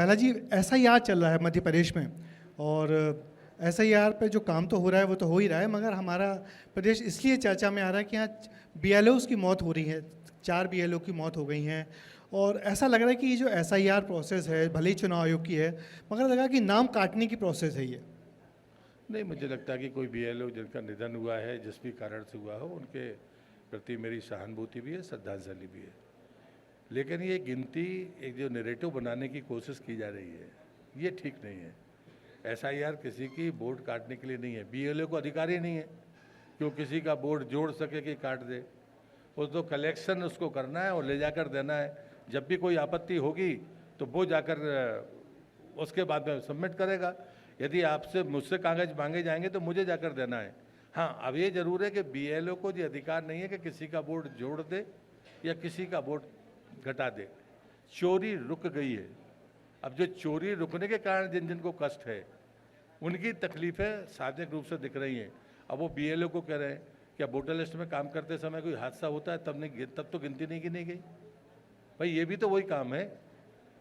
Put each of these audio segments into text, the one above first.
पहला जी, एसआईआर चल रहा है मध्य प्रदेश में, और एसआईआर पे जो काम तो हो रहा है वो तो हो ही रहा है, मगर हमारा प्रदेश इसलिए चर्चा में आ रहा है कि यहाँ बीएलओज़ की मौत हो रही है। 4 बीएलओ की मौत हो गई हैं, और ऐसा लग रहा है कि ये जो एसआईआर प्रोसेस है, भले ही चुनाव आयोग की है, मगर लगा कि नाम काटने की प्रोसेस है ये। नहीं, मुझे लगता है कि कोई बीएलओ जिनका निधन हुआ है, जिस भी कारण से हुआ हो, उनके प्रति मेरी सहानुभूति भी है, श्रद्धांजलि भी है। लेकिन ये गिनती एक जो नैरेटिव बनाने की कोशिश की जा रही है, ये ठीक नहीं है। एसआईआर किसी की वोट काटने के लिए नहीं है। बीएलओ को अधिकार ही नहीं है कि वो किसी का वोट जोड़ सके कि काट दे। वो तो कलेक्शन उसको करना है और ले जाकर देना है। जब भी कोई आपत्ति होगी तो वो जाकर उसके बाद में सबमिट करेगा। यदि आपसे मुझसे कागज मांगे जाएंगे तो मुझे जाकर देना है। हाँ, अब ये जरूर है कि बीएलओ को ये अधिकार नहीं है कि किसी का वोट जोड़ दे या किसी का वोट घटा दे। चोरी रुक गई है। अब जो चोरी रुकने के कारण जिन जिन को कष्ट है, उनकी तकलीफें सार्वजनिक रूप से दिख रही हैं। अब वो बीएलओ को कह रहे हैं क्या वोटर लिस्ट में काम करते समय कोई हादसा होता है तब तो गिनती नहीं गिनी गई? भाई ये भी तो वही काम है।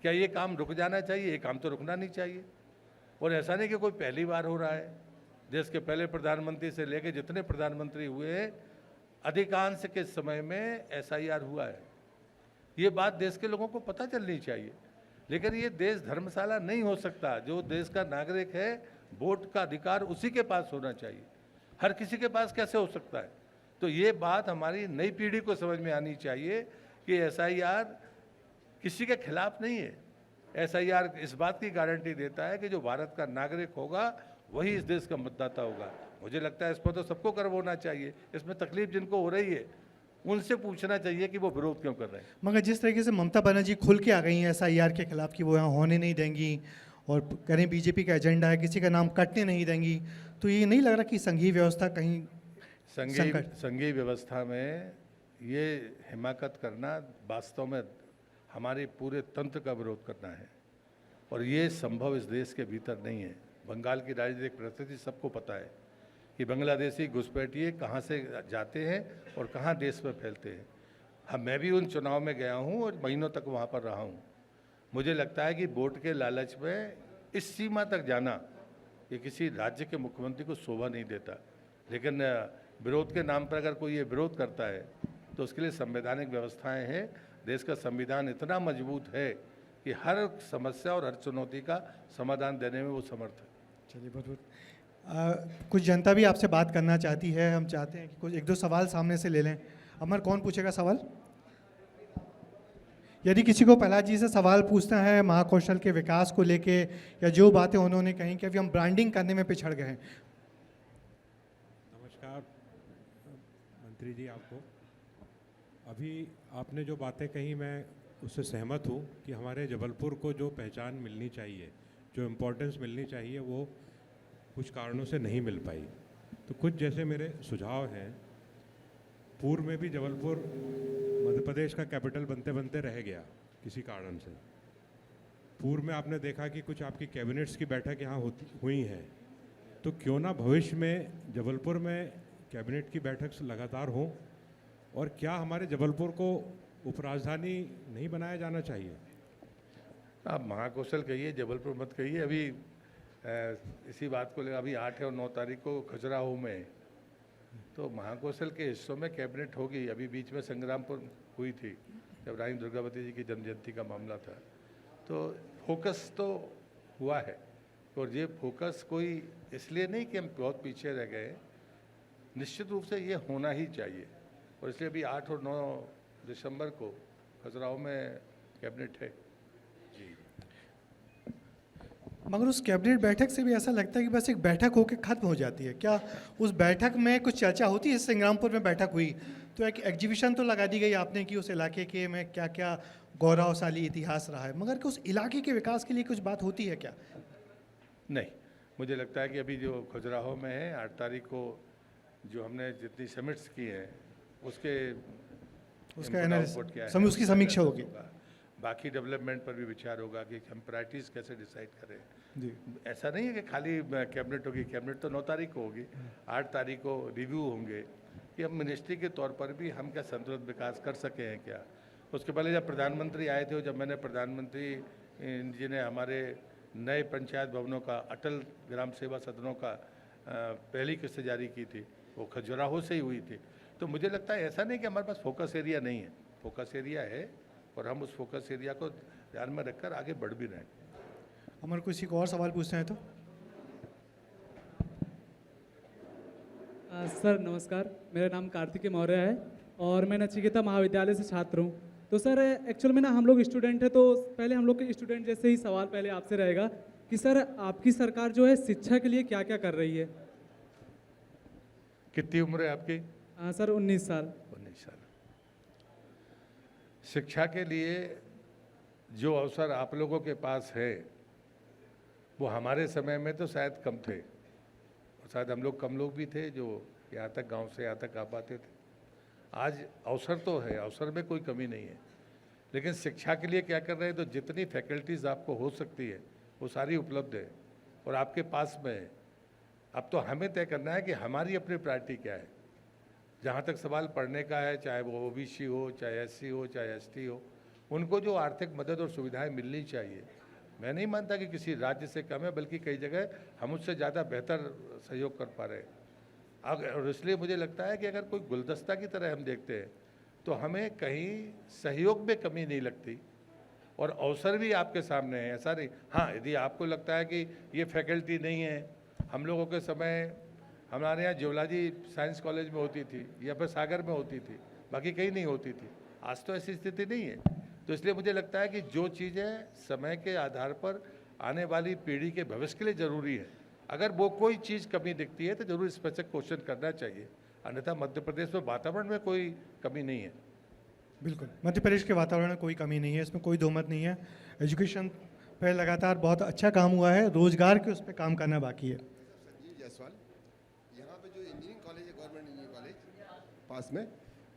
क्या ये काम रुक जाना चाहिए? ये काम तो रुकना नहीं चाहिए। और ऐसा नहीं कि कोई पहली बार हो रहा है। देश के पहले प्रधानमंत्री से लेकर जितने प्रधानमंत्री हुए हैं, अधिकांश के समय में एसआईआर हुआ है। ये बात देश के लोगों को पता चलनी चाहिए। लेकिन ये देश धर्मशाला नहीं हो सकता। जो देश का नागरिक है, वोट का अधिकार उसी के पास होना चाहिए। हर किसी के पास कैसे हो सकता है? तो ये बात हमारी नई पीढ़ी को समझ में आनी चाहिए कि एसआईआर किसी के खिलाफ नहीं है। एसआईआर इस बात की गारंटी देता है कि जो भारत का नागरिक होगा वही इस देश का मतदाता होगा। मुझे लगता है इस पर तो सबको गर्व होना चाहिए। इसमें तकलीफ जिनको हो रही है उनसे पूछना चाहिए कि वो विरोध क्यों कर रहे हैं। मगर जिस तरीके से ममता बनर्जी खुल के आ गई हैं एसआईआर के खिलाफ कि वो यहाँ होने नहीं देंगी, और कह रही बीजेपी का एजेंडा है, किसी का नाम कटने नहीं देंगी, तो ये नहीं लग रहा कि संघीय व्यवस्था कहीं संघीय व्यवस्था में ये हिमाकत करना वास्तव में हमारे पूरे तंत्र का विरोध करना है, और ये संभव इस देश के भीतर नहीं है। बंगाल की राजनीतिक परिस्थिति सबको पता है कि बांग्लादेशी घुसपैठिए कहाँ से जाते हैं और कहाँ देश में फैलते हैं। हम मैं भी उन चुनाव में गया हूँ और महीनों तक वहाँ पर रहा हूँ। मुझे लगता है कि वोट के लालच में इस सीमा तक जाना ये किसी राज्य के मुख्यमंत्री को शोभा नहीं देता। लेकिन विरोध के नाम पर अगर कोई ये विरोध करता है तो उसके लिए संवैधानिक व्यवस्थाएं हैं। देश का संविधान इतना मजबूत है कि हर समस्या और हर चुनौती का समाधान देने में वो समर्थ है। चलिए, बहुत बहुत कुछ जनता भी आपसे बात करना चाहती है। हम चाहते हैं कि कुछ 1-2 सवाल सामने से ले लें। अमर, कौन पूछेगा सवाल? यदि किसी को प्रहलाद जी से सवाल पूछना है महाकौशल के विकास को लेके, या जो बातें उन्होंने कही कि अभी हम ब्रांडिंग करने में पिछड़ गए हैं। नमस्कार मंत्री जी, आपको अभी आपने जो बातें कही मैं उससे सहमत हूँ कि हमारे जबलपुर को जो पहचान मिलनी चाहिए, जो इम्पोर्टेंस मिलनी चाहिए, वो कुछ कारणों से नहीं मिल पाई। तो कुछ जैसे मेरे सुझाव हैं। पूर्व में भी जबलपुर मध्य प्रदेश का कैपिटल बनते बनते रह गया किसी कारण से। पूर्व में आपने देखा कि कुछ आपकी कैबिनेट्स की बैठक यहाँ हुई हैं, तो क्यों ना भविष्य में जबलपुर में कैबिनेट की बैठक लगातार हो, और क्या हमारे जबलपुर को उपराजधानी नहीं बनाया जाना चाहिए? आप महाकौशल कहिए, जबलपुर मत कहिए। अभी इसी बात को ले, अभी 8 और 9 तारीख को खजुराहो में, तो महाकौशल के हिस्सों में कैबिनेट होगी। अभी बीच में संग्रामपुर हुई थी जब रानी दुर्गावती जी की जन्मजयंती का मामला था। तो फोकस तो हुआ है, और ये फोकस कोई इसलिए नहीं कि हम बहुत पीछे रह गए। निश्चित रूप से ये होना ही चाहिए, और इसलिए अभी 8 और 9 दिसंबर को खजुराहो में कैबिनेट है जी। मगर उस कैबिनेट बैठक से भी ऐसा लगता है कि बस एक बैठक होकर ख़त्म हो जाती है। क्या उस बैठक में कुछ चर्चा होती है? संग्रामपुर में बैठक हुई तो एक एग्जीबिशन तो लगा दी गई आपने कि उस इलाके के में क्या क्या गौरवशाली इतिहास रहा है, मगर कि उस इलाके के विकास के लिए कुछ बात होती है क्या? नहीं, मुझे लगता है कि अभी जो खजुराहो में है 8 तारीख को जो हमने जितनी समिट्स की हैं उसकी समीक्षा होगी। बाकी डेवलपमेंट पर भी विचार होगा कि हम प्रायोरिटीज कैसे डिसाइड करें जी। ऐसा नहीं है कि खाली कैबिनेट होगी। कैबिनेट तो 9 तारीख को होगी, 8 तारीख को रिव्यू होंगे कि हम मिनिस्ट्री के तौर पर भी हम क्या संतुलित विकास कर सके हैं क्या। उसके पहले जब प्रधानमंत्री आए थे, जब मैंने प्रधानमंत्री जिन्हें हमारे नए पंचायत भवनों का, अटल ग्राम सेवा सदनों का पहली किस्त जारी की थी, वो खजुराहो से ही हुई थी। तो मुझे लगता है ऐसा नहीं कि हमारे पास फोकस एरिया नहीं है, फोकस एरिया है और हम उस फोकस एरिया को ध्यान में रखकर आगे बढ़ भी रहे हैं। हमारे किसी को और सवाल पूछना है तो? सर नमस्कार, मेरा नाम कार्तिकेय मौर्य है और मैं नचिकेता महाविद्यालय से छात्र हूँ। तो सर एक्चुअल में ना हम लोग स्टूडेंट हैं, तो पहले हम लोग के स्टूडेंट जैसे ही सवाल पहले आपसे रहेगा कि सर आपकी सरकार जो है शिक्षा के लिए क्या क्या कर रही है? कितनी उम्र है आपकी? सर 19 साल। 19 साल। शिक्षा के लिए जो अवसर आप लोगों के पास है वो हमारे समय में तो शायद कम थे, और शायद हम लोग कम लोग भी थे जो यहाँ तक, गांव से यहाँ तक आ पाते थे। आज अवसर तो है, अवसर में कोई कमी नहीं है, लेकिन शिक्षा के लिए क्या कर रहे हैं, तो जितनी फैकल्टीज़ आपको हो सकती है वो सारी उपलब्ध है और आपके पास में है। अब तो हमें तय करना है कि हमारी अपनी प्रायोरिटी क्या है। जहाँ तक सवाल पढ़ने का है, चाहे वो ओबीसी हो, चाहे एससी हो, चाहे एसटी हो, उनको जो आर्थिक मदद और सुविधाएं मिलनी चाहिए, मैं नहीं मानता कि किसी राज्य से कम है, बल्कि कई जगह हम उससे ज़्यादा बेहतर सहयोग कर पा रहे हैं। और इसलिए मुझे लगता है कि अगर कोई गुलदस्ता की तरह हम देखते हैं तो हमें कहीं सहयोग में कमी नहीं लगती और अवसर भी आपके सामने है, ऐसा नहीं। हाँ, यदि आपको लगता है कि ये फैकल्टी नहीं है, हम लोगों के समय हमारे यहाँ ज्योलॉजी साइंस कॉलेज में होती थी या फिर सागर में होती थी, बाकी कहीं नहीं होती थी। आज तो ऐसी स्थिति नहीं है। तो इसलिए मुझे लगता है कि जो चीज़ें समय के आधार पर आने वाली पीढ़ी के भविष्य के लिए ज़रूरी है, अगर वो कोई चीज़ कमी दिखती है तो जरूर इस पर से क्वेश्चन करना चाहिए, अन्यथा मध्य प्रदेश में वातावरण में कोई कमी नहीं है। बिल्कुल, मध्य प्रदेश के वातावरण में कोई कमी नहीं है, इसमें कोई दो मत नहीं है। एजुकेशन पर लगातार बहुत अच्छा काम हुआ है, रोजगार के उस पर काम करना बाकी है। संजीव जायसवाल, यहाँ पे जो इंजीनियरिंग कॉलेज है, गवर्नमेंट इंजीनियरिंग कॉलेज पास में,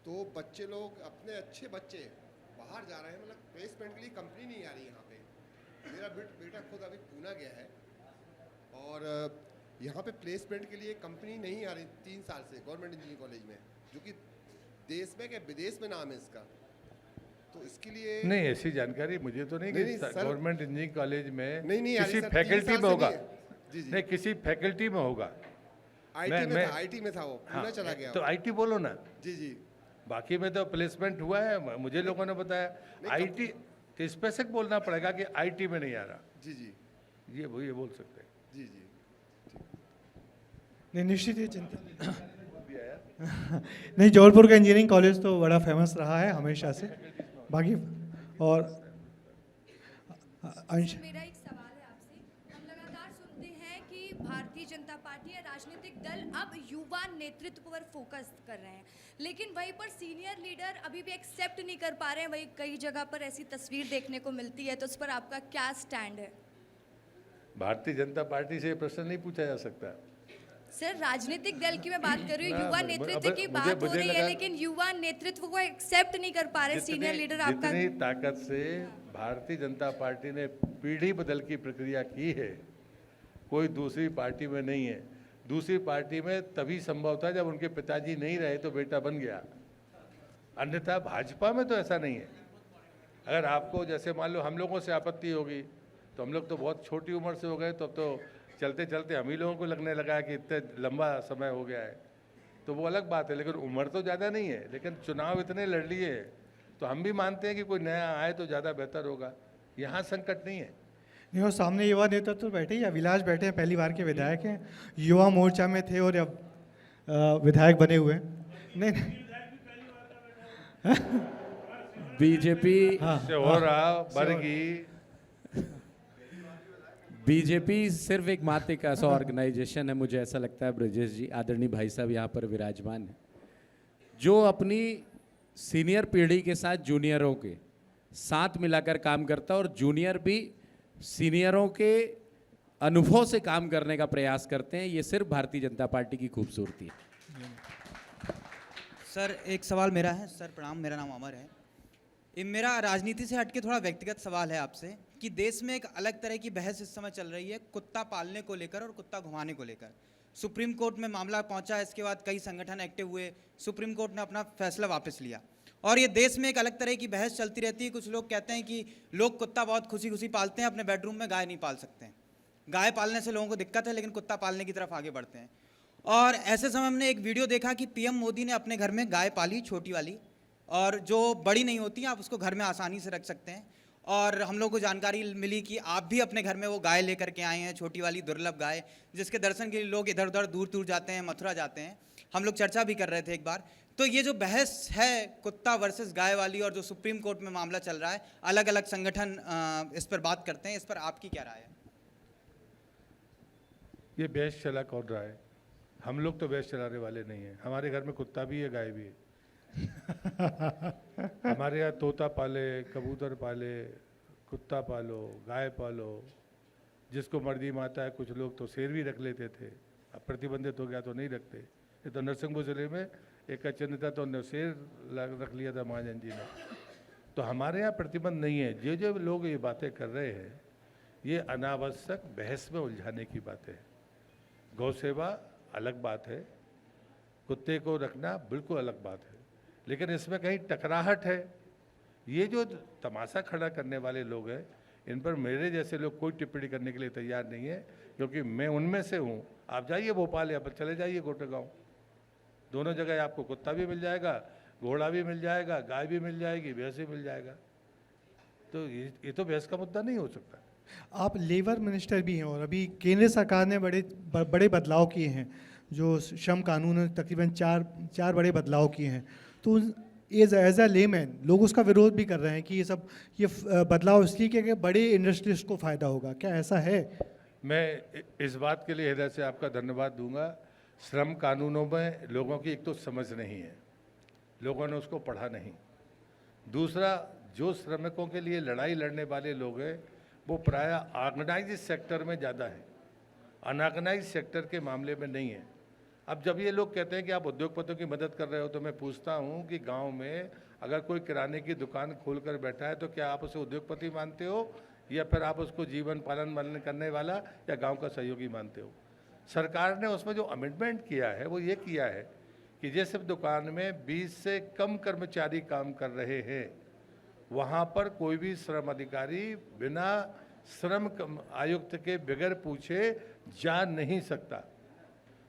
तो बच्चे लोग, अपने अच्छे बच्चे बाहर जा रहे हैं, मतलब प्लेसमेंट के लिए कंपनी नहीं आ रही यहाँ पे। मेरा बेटा खुद अभी पूना गया है और यहाँ पे प्लेसमेंट के लिए कंपनी नहीं आ रही 3 साल से गवर्नमेंट इंजीनियरिंग कॉलेज में, जो कि देश में क्या विदेश में नाम है इसका। तो इसके लिए नहीं, ऐसी जानकारी मुझे तो नहीं कि गवर्नमेंट इंजीनियरिंग कॉलेज में नहीं किसी फैकल्टी में होगा। जी जी, नहीं, किसी फैकल्टी में होगा। आईटी में था वो, पूना चला गया। तो आईटी बोलो ना। जी जी, बाकी में तो प्लेसमेंट हुआ है, मुझे लोगों ने बताया। आईटी स्पेसिफिक बोलना पड़ेगा कि आईटी में नहीं आ रहा। जी जी, ये बोल सकते हैं। जी जी, नहीं, निश्चित ही चिंता नहीं, जबलपुर का इंजीनियरिंग कॉलेज तो बड़ा फेमस रहा है हमेशा से। बाकी और अंश, मेरा एक सवाल है आपसे। हम लगातार सुनते हैं कि भारतीय जनता पार्टी या राजनीतिक दल अब युवा नेतृत्व पर फोकस कर रहे हैं, लेकिन वहीं पर सीनियर लीडर अभी भी एक्सेप्ट नहीं कर पा रहे हैं। वही कई जगह पर ऐसी तस्वीर देखने को मिलती है, तो उस पर आपका क्या स्टैंड है? भारतीय जनता पार्टी से ये प्रश्न नहीं पूछा जा सकता। सर, राजनीतिक दल की मैं बात कर रही हूँ, युवा नेतृत्व की बात हो मुझे रही है, लगा- लेकिन युवा नेतृत्व को एक्सेप्ट नहीं कर पा रहे सीनियर लीडर आपका। जितनी ताकत से भारतीय जनता पार्टी ने पीढ़ी बदल की प्रक्रिया की है, कोई दूसरी पार्टी में नहीं है। दूसरी पार्टी में तभी संभव था जब उनके पिताजी नहीं रहे तो बेटा बन गया, अन्यथा भाजपा में तो ऐसा नहीं है। अगर आपको जैसे मान लो हम लोगों से आपत्ति होगी, तो हम लोग तो बहुत छोटी उम्र से हो गए, तो अब तो चलते चलते हम ही लोगों को लगने लगा है कि इतने लंबा समय हो गया है, तो वो अलग बात है। लेकिन उम्र तो ज़्यादा नहीं है, लेकिन चुनाव इतने लड़ लिए हैं, तो हम भी मानते हैं कि कोई नया आए तो ज़्यादा बेहतर होगा। यहाँ संकट नहीं है। नहीं, वो सामने युवा नेतृत्व तो बैठे ही, अभिलाष बैठे हैं, पहली बार के विधायक हैं, युवा मोर्चा में थे और अब विधायक बने हुए हैं। नहीं बीजेपी हाँ, से हो रहा बरगी। बीजेपी सिर्फ एक मात्र एक ऐसा ऑर्गेनाइजेशन है, मुझे ऐसा लगता है ब्रजेश जी, आदरणीय भाई साहब यहाँ पर विराजमान है, जो अपनी सीनियर पीढ़ी के साथ जूनियरों के साथ मिलाकर काम करता है और जूनियर भी सीनियरों के अनुभव से काम करने का प्रयास करते हैं। ये सिर्फ भारतीय जनता पार्टी की खूबसूरती है। सर एक सवाल मेरा है। सर प्रणाम, मेरा नाम अमर है। ये मेरा राजनीति से हटके थोड़ा व्यक्तिगत सवाल है आपसे कि देश में एक अलग तरह की बहस इस समय चल रही है कुत्ता पालने को लेकर और कुत्ता घुमाने को लेकर। सुप्रीम कोर्ट में मामला पहुंचा, इसके बाद कई संगठन एक्टिव हुए, सुप्रीम कोर्ट ने अपना फैसला वापस लिया और ये देश में एक अलग तरह की बहस चलती रहती है। कुछ लोग कहते हैं कि लोग कुत्ता बहुत खुशी खुशी पालते हैं, अपने बेडरूम में गाय नहीं पाल सकते हैं। गाय पालने से लोगों को दिक्कत है, लेकिन कुत्ता पालने की तरफ आगे बढ़ते हैं। और ऐसे समय हमने एक वीडियो देखा कि पीएम मोदी ने अपने घर में गाय पाली, छोटी वाली, और जो बड़ी नहीं होती, आप उसको घर में आसानी से रख सकते हैं। और हम लोग को जानकारी मिली कि आप भी अपने घर में वो गाय लेकर के आए हैं, छोटी वाली दुर्लभ गाय, जिसके दर्शन के लिए लोग इधर उधर दूर दूर जाते हैं, मथुरा जाते हैं। हम लोग चर्चा भी कर रहे थे एक बार। तो ये जो बहस है कुत्ता वर्सेस गाय वाली, और जो सुप्रीम कोर्ट में मामला चल रहा है, अलग अलग संगठन इस पर बात करते हैं, इस पर आपकी क्या राय है? ये बहस चला कौन रहा है? हम लोग तो बहस चलाने वाले नहीं हैं। हमारे घर में कुत्ता भी है, गाय भी है। हमारे यहाँ तोता पाले, कबूतर पाले, कुत्ता पालो, गाय पालो, जिसको मर्जी माता है। कुछ लोग तो शेर भी रख लेते थे, अब प्रतिबंधित हो गया तो नहीं रखते। ये तो नरसिंहपुर जिले में एक चंद था तो शेर रख लिया था महाजन जी ने। तो हमारे यहाँ प्रतिबंध नहीं है। जो लोग ये बातें कर रहे हैं, ये अनावश्यक बहस में उलझाने की बातें हैं। गौ सेवा अलग बात है, कुत्ते को रखना बिल्कुल अलग बात है, लेकिन इसमें कहीं टकराहट है। ये जो तमाशा खड़ा करने वाले लोग हैं, इन पर मेरे जैसे लोग कोई टिप्पणी करने के लिए तैयार नहीं है, क्योंकि मैं उनमें से हूँ। आप जाइए भोपाल या पर चले जाइए गोटेगांव, दोनों जगह आपको कुत्ता भी मिल जाएगा, घोड़ा भी मिल जाएगा, गाय भी मिल जाएगी, भैंस भी मिल जाएगा। तो ये तो बहस का मुद्दा नहीं हो सकता। आप लेबर मिनिस्टर भी हैं और अभी केंद्र सरकार ने बड़े बदलाव किए हैं। जो श्रम कानून में तकरीबन चार बड़े बदलाव किए हैं। तो एज अ लेमैन लोग उसका विरोध भी कर रहे हैं कि ये बदलाव इसलिए कि बड़े इंडस्ट्रीज को फ़ायदा होगा। क्या ऐसा है? मैं इस बात के लिए हृदय से आपका धन्यवाद दूंगा। श्रम कानूनों में लोगों की एक तो समझ नहीं है, लोगों ने उसको पढ़ा नहीं। दूसरा, जो श्रमिकों के लिए लड़ाई लड़ने वाले लोग हैं, वो प्रायः ऑर्गेनाइज सेक्टर में ज़्यादा है, अनऑर्गेनाइज सेक्टर के मामले में नहीं है। अब जब ये लोग कहते हैं कि आप उद्योगपतियों की मदद कर रहे हो, तो मैं पूछता हूँ कि गांव में अगर कोई किराने की दुकान खोलकर बैठा है, तो क्या आप उसे उद्योगपति मानते हो, या फिर आप उसको जीवन पालन करने वाला या गांव का सहयोगी मानते हो? सरकार ने उसमें जो अमेंडमेंट किया है, वो ये किया है कि जिस दुकान में 20 से कम कर्मचारी काम कर रहे हैं, वहाँ पर कोई भी श्रम अधिकारी बिना श्रम आयुक्त के बगैर पूछे जा नहीं सकता।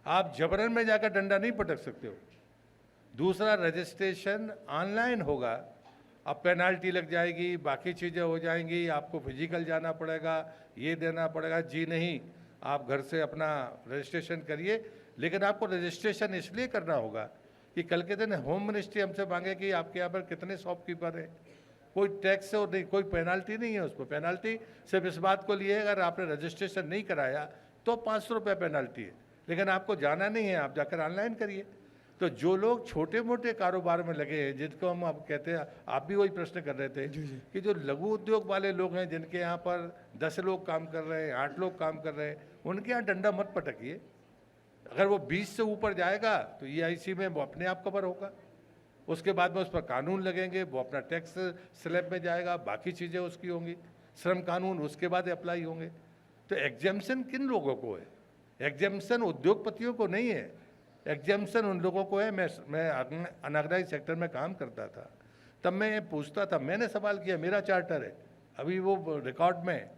आप जबरन में जाकर डंडा नहीं पटक सकते हो। दूसरा, रजिस्ट्रेशन ऑनलाइन होगा। अब पेनाल्टी लग जाएगी, बाकी चीज़ें हो जाएंगी, आपको फिजिकल जाना पड़ेगा, ये देना पड़ेगा। जी नहीं, आप घर से अपना रजिस्ट्रेशन करिए, लेकिन आपको रजिस्ट्रेशन इसलिए करना होगा कि कल के दिन होम मिनिस्ट्री हमसे मांगे कि आपके यहाँ पर कितने शॉपकीपर हैं। कोई टैक्स और नहीं, कोई पेनाल्टी नहीं है उस पर। पेनाल्टी सिर्फ इस बात को लिए अगर आपने रजिस्ट्रेशन नहीं कराया तो 500 रुपये पेनाल्टी है, लेकिन आपको जाना नहीं है, आप जाकर ऑनलाइन करिए। तो जो लोग छोटे मोटे कारोबार में लगे हैं, जिनको हम अब कहते हैं, आप भी वही प्रश्न कर रहे थे कि जो लघु उद्योग वाले लोग हैं, जिनके यहाँ पर 10 लोग काम कर रहे हैं, 8 लोग काम कर रहे हैं, उनके यहाँ डंडा मत पटकिए। अगर वो 20 से ऊपर जाएगा तो EIC में वो अपने आप कवर होगा। उसके बाद में उस पर कानून लगेंगे, वो अपना टैक्स स्लैब में जाएगा, बाकी चीज़ें उसकी होंगी, श्रम कानून उसके बाद अप्लाई होंगे। तो एग्जेम्पशन किन लोगों को है? एग्जेम्पशन उद्योगपतियों को नहीं है, एग्जेम्पशन उन लोगों को है। मैं अनऑर्गेनाइज सेक्टर में काम करता था, तब मैं पूछता था, मैंने सवाल किया, मेरा चार्टर है अभी वो रिकॉर्ड में।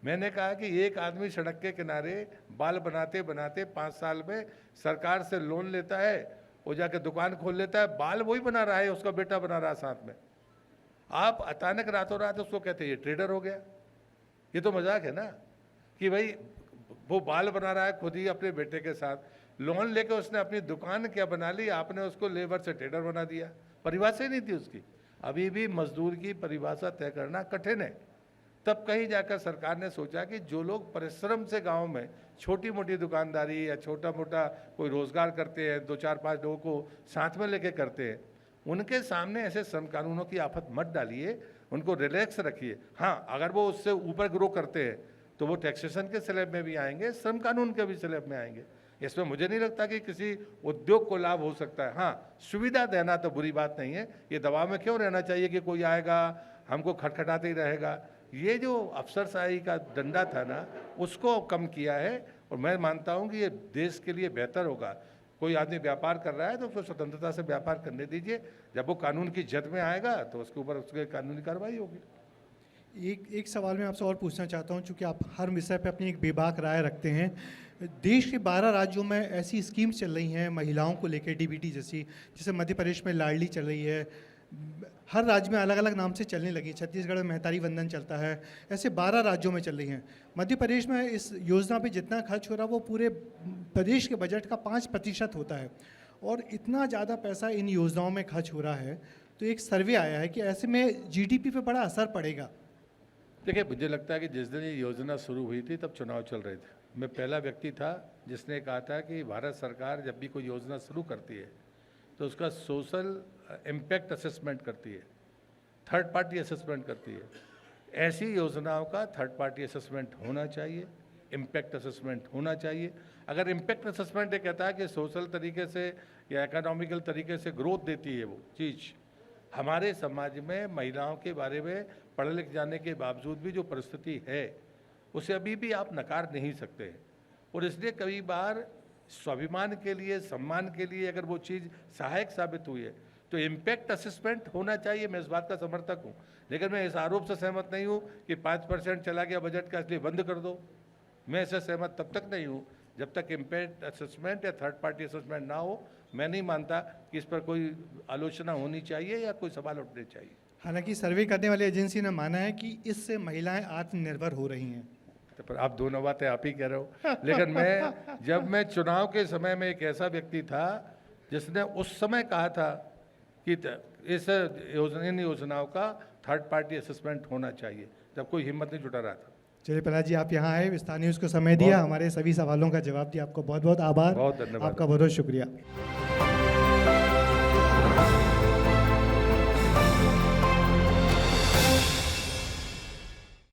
मैंने कहा कि एक आदमी सड़क के किनारे बाल बनाते बनाते 5 साल में सरकार से लोन लेता है, वो जाके दुकान खोल लेता है, बाल वही बना रहा है, उसका बेटा बना रहा है साथ में। आप अचानक रातों रात उसको कहते हैं ये ट्रेडर हो गया। ये तो मजाक है ना कि भाई वो बाल बना रहा है खुद ही अपने बेटे के साथ, लोन लेके उसने अपनी दुकान क्या बना ली, आपने उसको लेबर से ट्रेडर बना दिया। परिभाषा ही नहीं थी उसकी। अभी भी मजदूर की परिभाषा तय करना कठिन है। तब कहीं जाकर सरकार ने सोचा कि जो लोग परिश्रम से गांव में छोटी मोटी दुकानदारी या छोटा मोटा कोई रोजगार करते हैं, 2-4-5 लोगों को साथ में लेके करते हैं, उनके सामने ऐसे श्रम कानूनों की आफत मत डालिए, उनको रिलैक्स रखिए। हाँ, अगर वो उससे ऊपर ग्रो करते हैं तो वो टैक्सेशन के स्लैब में भी आएंगे, श्रम कानून के भी स्लैब में आएंगे। इसमें मुझे नहीं लगता कि किसी उद्योग को लाभ हो सकता है। हाँ, सुविधा देना तो बुरी बात नहीं है, ये दबाव में क्यों रहना चाहिए कि कोई आएगा हमको खटखटाते ही रहेगा। ये जो अफसरशाही का डंडा था ना, उसको कम किया है, और मैं मानता हूँ कि ये देश के लिए बेहतर होगा। कोई आदमी व्यापार कर रहा है तो उसको स्वतंत्रता से व्यापार करने दीजिए, जब वो कानून की जद में आएगा तो उसके ऊपर उसके कानूनी कार्रवाई होगी। एक सवाल मैं आपसे और पूछना चाहता हूं, चूँकि आप हर विषय पे अपनी एक बेबाक राय रखते हैं। देश के 12 राज्यों में ऐसी स्कीम्स चल रही हैं महिलाओं को लेकर, डीबीटी जैसी, जैसे मध्य प्रदेश में लाडली चल रही है, हर राज्य में अलग अलग नाम से चलने लगी। छत्तीसगढ़ में महतारी वंदन चलता है, ऐसे 12 राज्यों में चल रही हैं। मध्य प्रदेश में इस योजना पे जितना खर्च हो रहा है वो पूरे प्रदेश के बजट का 5% होता है, और इतना ज़्यादा पैसा इन योजनाओं में खर्च हो रहा है। तो एक सर्वे आया है कि ऐसे में जीडीपी पे बड़ा असर पड़ेगा। देखिए, मुझे लगता है कि जिस दिन ये योजना शुरू हुई थी तब चुनाव चल रहे थे। मैं पहला व्यक्ति था जिसने कहा था कि भारत सरकार जब भी कोई योजना शुरू करती है तो उसका सोशल इम्पैक्ट असेसमेंट करती है, थर्ड पार्टी असेसमेंट करती है। ऐसी योजनाओं का थर्ड पार्टी असेसमेंट होना चाहिए, इम्पैक्ट असेसमेंट होना चाहिए। अगर इम्पैक्ट असेसमेंट ये कहता है कि सोशल तरीके से या इकोनॉमिकल तरीके से ग्रोथ देती है वो चीज़, हमारे समाज में महिलाओं के बारे में पढ़ लिख जाने के बावजूद भी जो परिस्थिति है उसे अभी भी आप नकार नहीं सकते। और इसलिए कई बार स्वाभिमान के लिए, सम्मान के लिए अगर वो चीज़ सहायक साबित हुई है तो इम्पैक्ट असेसमेंट होना चाहिए। मैं इस बात का समर्थक हूँ, लेकिन मैं इस आरोप से सहमत नहीं हूँ कि 5% चला गया बजट का इसलिए बंद कर दो। मैं इससे सहमत तब तक नहीं हूँ जब तक इम्पैक्ट असेसमेंट या थर्ड पार्टी असेसमेंट ना हो। मैं नहीं मानता कि इस पर कोई आलोचना होनी चाहिए या कोई सवाल उठने चाहिए। हालांकि सर्वे करने वाली एजेंसी ने माना है कि इससे महिलाएं आत्मनिर्भर हो रही हैं। तो पर आप दोनों बातें आप ही कह रहे हो, लेकिन जब मैं चुनाव के समय में एक ऐसा व्यक्ति था जिसने उस समय कहा था कि इन योजनाओं का थर्ड पार्टी असेसमेंट होना चाहिए, जब कोई हिम्मत नहीं जुटा रहा था। चलिए प्रहलाद जी, आप यहाँ आए, विस्तार न्यूज़ को समय दिया, हमारे सभी सवालों का जवाब दिया, आपको बहुत बहुत आभार। बहुत धन्यवाद। आपका बहुत बहुत शुक्रिया।